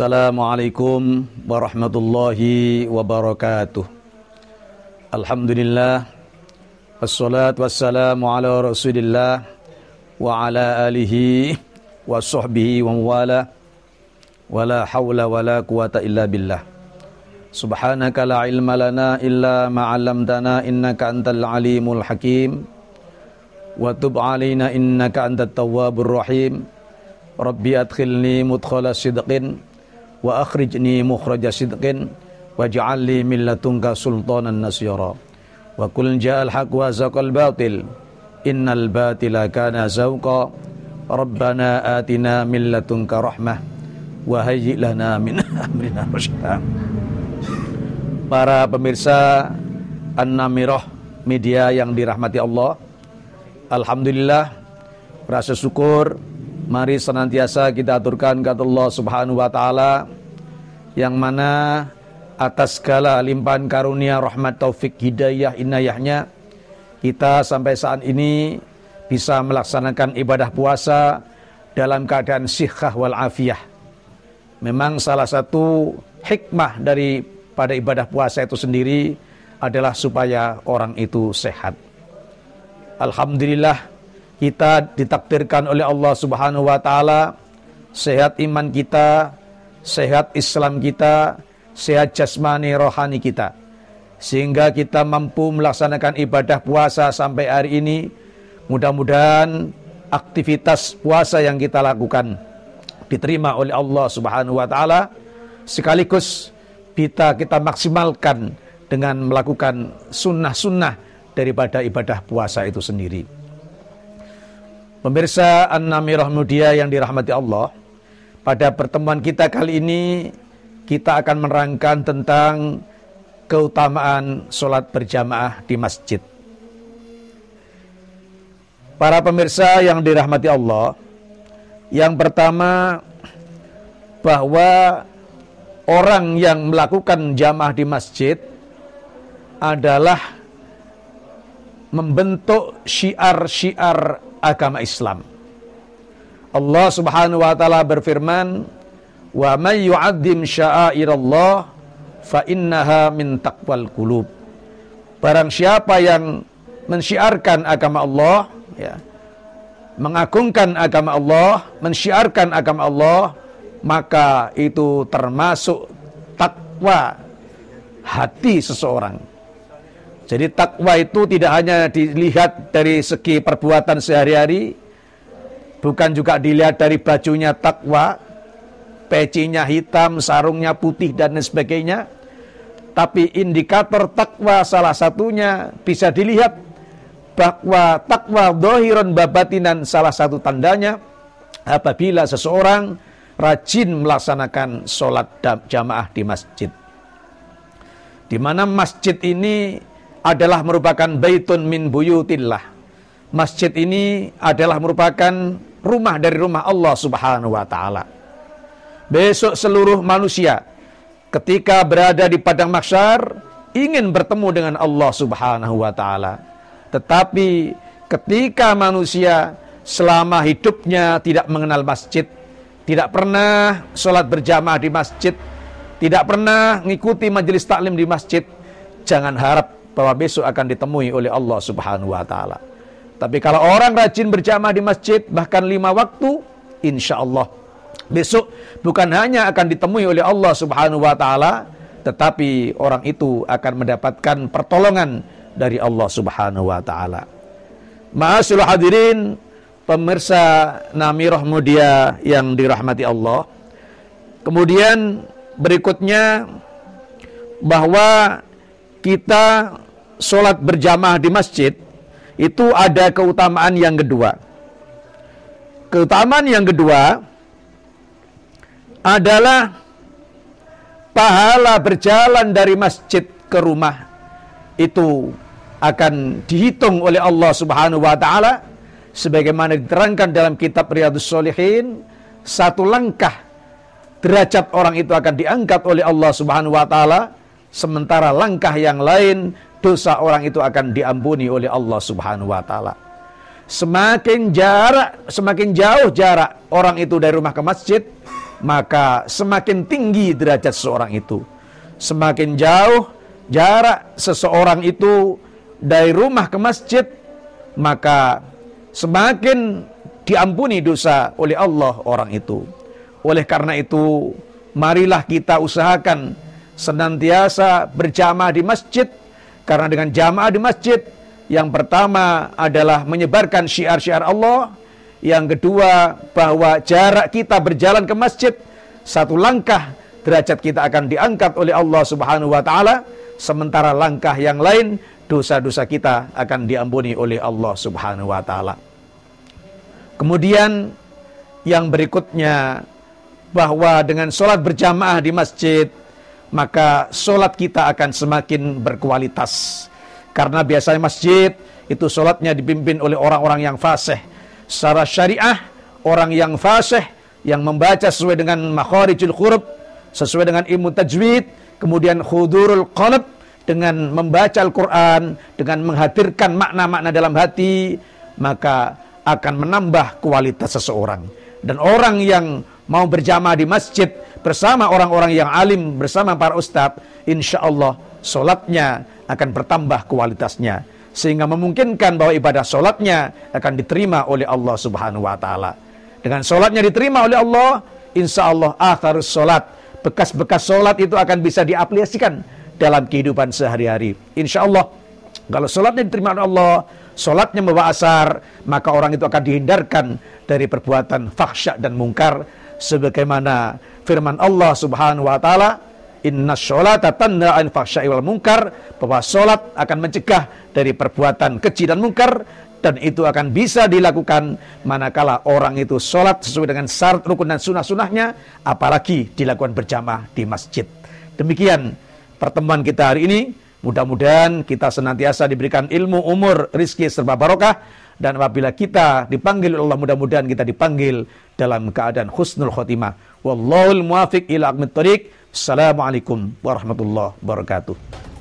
Assalamualaikum warahmatullahi wabarakatuh. Alhamdulillah, wassalatu wassalamu ala rasulillah wa ala alihi wa sahbihi wa wala wala hawla wala quwata illa billah. Subhanaka la ilma lana illa ma'allamtana innaka antal alimul hakim wa tub alaina innaka antat tawwabur rahim. Rabbi adkhilni mudkhala sidqin wa akhrijni mukhraja sidqin waj'alni min ladunka sultanan nasyira. Wa qul ja'al haqq wa zaqal batil innal batila kana zauqa. Rabbana atina min ladunka rahmah wa hayyi' lana min amrina rasyada. Para pemirsa An-Namirah media yang dirahmati Allah, alhamdulillah, rasa syukur mari senantiasa kita aturkan kepada Allah Subhanahu wa taala, yang mana atas segala limpahan karunia, rahmat, taufik, hidayah, inayahnya kita sampai saat ini bisa melaksanakan ibadah puasa dalam keadaan sihhah wal afiyah. Memang salah satu hikmah daripada ibadah puasa itu sendiri adalah supaya orang itu sehat. Alhamdulillah, kita ditakdirkan oleh Allah Subhanahu wa taala sehat iman kita, sehat Islam kita, sehat jasmani rohani kita, sehingga kita mampu melaksanakan ibadah puasa sampai hari ini. Mudah-mudahan aktivitas puasa yang kita lakukan diterima oleh Allah Subhanahu wa taala, sekaligus kita maksimalkan dengan melakukan sunnah-sunnah daripada ibadah puasa itu sendiri. Pemirsa An-Namirah Media yang dirahmati Allah, pada pertemuan kita kali ini kita akan menerangkan tentang keutamaan sholat berjamaah di masjid. Para pemirsa yang dirahmati Allah, yang pertama, bahwa orang yang melakukan jamaah di masjid adalah membentuk syiar-syiar agama Islam. Allah Subhanahu wa taala berfirman, "Wa may yu'azzim sya'airallah fa innaha min taqwal qulub." Barang siapa yang mensyiarkan agama Allah, ya, mengagungkan agama Allah, mensyiarkan agama Allah, maka itu termasuk takwa hati seseorang. Jadi takwa itu tidak hanya dilihat dari segi perbuatan sehari-hari, bukan juga dilihat dari bajunya takwa, pecinya hitam, sarungnya putih dan lain sebagainya. Tapi indikator takwa salah satunya bisa dilihat bahwa takwa dhahiran babatinan, salah satu tandanya apabila seseorang rajin melaksanakan sholat jamaah di masjid. Di mana masjid ini adalah merupakan baitun min buyutillah. Masjid ini adalah merupakan rumah dari rumah Allah Subhanahu wa taala. Besok seluruh manusia ketika berada di padang mahsyar ingin bertemu dengan Allah Subhanahu wa taala. Tetapi ketika manusia selama hidupnya tidak mengenal masjid, tidak pernah sholat berjamaah di masjid, tidak pernah mengikuti majelis taklim di masjid, jangan harap bahwa besok akan ditemui oleh Allah Subhanahu wa taala. Tapi kalau orang rajin berjamaah di masjid bahkan 5 waktu, insya Allah besok bukan hanya akan ditemui oleh Allah Subhanahu wa taala, tetapi orang itu akan mendapatkan pertolongan dari Allah Subhanahu wa taala. Ma'asyiral hadirin, pemirsa Namirah Media yang dirahmati Allah. Kemudian berikutnya, bahwa kita sholat berjamaah di masjid itu ada keutamaan yang kedua. Keutamaan yang kedua adalah pahala berjalan dari masjid ke rumah itu akan dihitung oleh Allah Subhanahu wa taala sebagaimana diterangkan dalam kitab Riyadhus Shalihin. 1 langkah derajat orang itu akan diangkat oleh Allah Subhanahu wa taala, sementara langkah yang lain dosa orang itu akan diampuni oleh Allah Subhanahu wa taala. Semakin jauh jarak orang itu dari rumah ke masjid, maka semakin tinggi derajat seseorang itu. Semakin jauh jarak seseorang itu dari rumah ke masjid, maka semakin diampuni dosa oleh Allah orang itu. Oleh karena itu, marilah kita usahakan senantiasa berjamaah di masjid, karena dengan jamaah di masjid, yang pertama adalah menyebarkan syiar-syiar Allah, yang kedua bahwa jarak kita berjalan ke masjid, satu langkah derajat kita akan diangkat oleh Allah Subhanahu wa taala, sementara langkah yang lain dosa-dosa kita akan diampuni oleh Allah Subhanahu wa taala. Kemudian yang berikutnya, bahwa dengan sholat berjamaah di masjid, maka sholat kita akan semakin berkualitas. Karena biasanya masjid itu sholatnya dipimpin oleh orang-orang yang fasih. Secara syariah, orang yang fasih, yang membaca sesuai dengan makharijul huruf, sesuai dengan ilmu tajwid, kemudian khudurul qalb, dengan membaca Al-Quran, dengan menghadirkan makna-makna dalam hati, maka akan menambah kualitas seseorang. Dan orang yang mau berjamaah di masjid bersama orang-orang yang alim, bersama para ustadz, insya Allah sholatnya akan bertambah kualitasnya, sehingga memungkinkan bahwa ibadah sholatnya akan diterima oleh Allah Subhanahu wa taala. Dengan sholatnya diterima oleh Allah, insya Allah atharus sholat, bekas-bekas sholat itu akan bisa diaplikasikan dalam kehidupan sehari-hari. Insya Allah kalau sholatnya diterima oleh Allah, sholatnya membawa asar, maka orang itu akan dihindarkan dari perbuatan fahsya dan mungkar, sebagaimana firman Allah Subhanahu wa taala, inna sholata tanha 'anil fahsya'i wal munkar, bahwa sholat akan mencegah dari perbuatan keji dan mungkar, dan itu akan bisa dilakukan manakala orang itu sholat sesuai dengan syarat rukun dan sunnah-sunnahnya, apalagi dilakukan berjamaah di masjid. Demikian pertemuan kita hari ini. Mudah-mudahan kita senantiasa diberikan ilmu, umur, rizki serba barokah, dan apabila kita dipanggil oleh Allah, mudah-mudahan kita dipanggil dalam keadaan husnul khotimah. Wallahul muwafiq ila aqwamit thoriq. Assalamualaikum warahmatullahi wabarakatuh.